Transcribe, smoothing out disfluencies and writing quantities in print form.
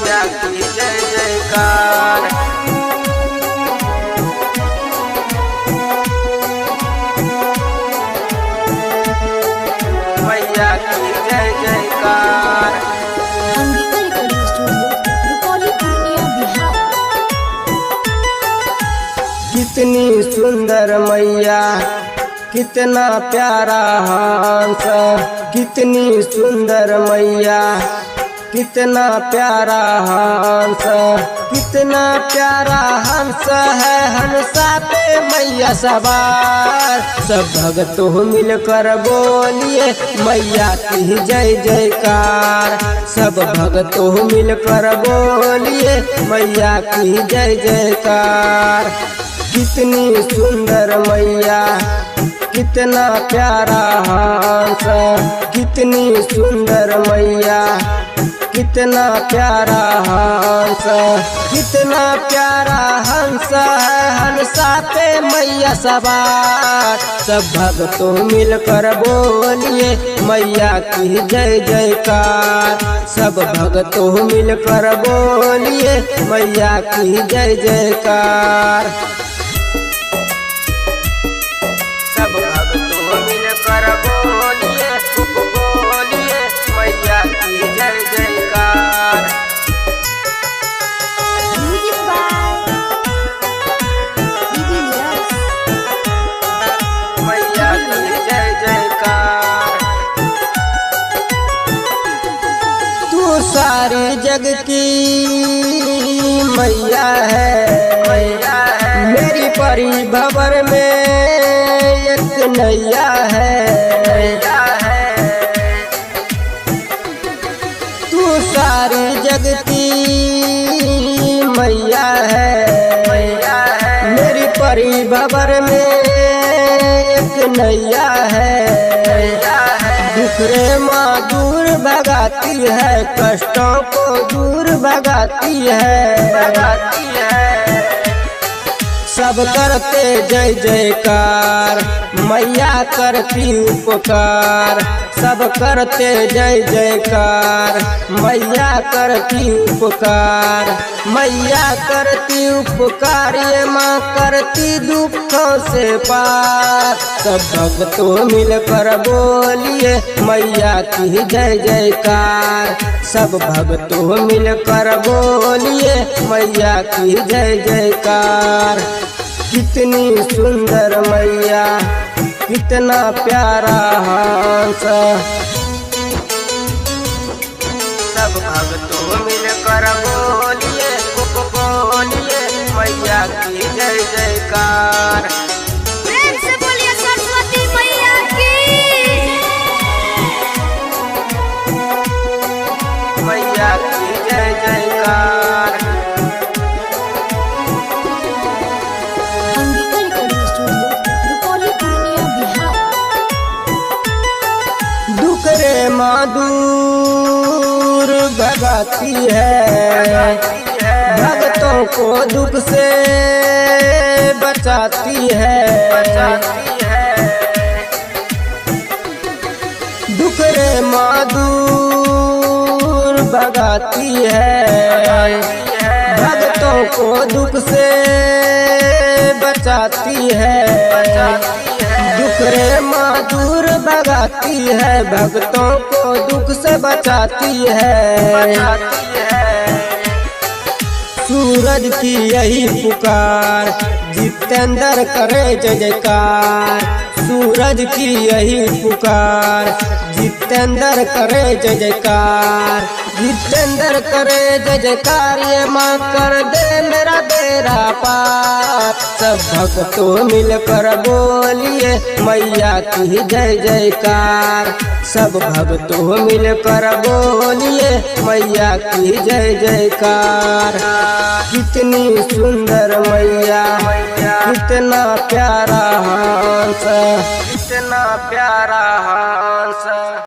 मैया की जय जयकार। मैया की जय जयकार। Angika recording studio, Rupauli, Purnia, Bihar. कितनी सुंदर मैया, कितना प्यारा हंस, कितनी सुंदर मैया, कितना प्यारा हंस, कितना प्यारा हंस है हंसा पे मैया सवार। सब भक्तों मिलकर बोलिए मैया की जय जयकार। सब भक्तों मिलकर बोलिए मैया की जय जयकार। कितनी सुंदर मैया, कितना प्यारा हंस, कितनी सुंदर मैया, कितना प्यारा हंस, कितना प्यारा हंस है हंसा पे मैया सवार। सब भक्तों मिलकर बोलिए मैया की जय जयकार। सब भक्तों मिलकर बोलिए मैया की जय जयकार। सब भक्तों मिलकर बोलिए मैया की जय जयकार। Music by DJ Neeraj. मैया की जय जयकार। तू सारे जग की मैया है, मेरी परी भंवर में एक नैया है। तू सारी जग की मैया है, मेरी परी भंवर में एक नैया है। दुख रे माँ दूर भगाती है, कष्टों को दूर भगाती है। सब करते जय जयकार, मैया करती उपकार। सब करते जय जयकार, मैया करती उपकार। मैया करती उपकार, ये माँ करती दुखों से पार। सब भक्तों मिलकर बोलिए मैया की जय जयकार। सब भक्तों मिलकर बोलिए मैया की जय जयकार। कितनी सुंदर मैया, कितना प्यारा हंस। सब भक्तों मिलकर बोलिए मैया की जय जयकार। प्रेम से बोलिए सरस्वती मैया की। मैया की जय जयकार। Angika recording studio, Rupauli, Purnia, Bihar. दुख रे माँ दूर भगाती है, भक्तों को दुख से बचाती है। दुख रे माँ दूर भगाती है, भक्तों को दुख से बचाती है। दुख रे माँ दूर भगाती है, भक्तों को दुख से बचाती है। सूरज की यही पुकार, जितेंद्र करे जय जयकार। सूरज की यही पुकार, जितेंद्र करे जय जयकार। जितेंद्र करे जय जयकार, ये माँ कर दे मेरा बेड़ा पार। सब भक्तों मिलकर बोलिए मैया की जय जयकार। सब भक्तों मिलकर बोलिए मैया की जय जयकार। कितनी सुंदर मैया, कितना प्यारा हंस, कितना प्यारा हंस।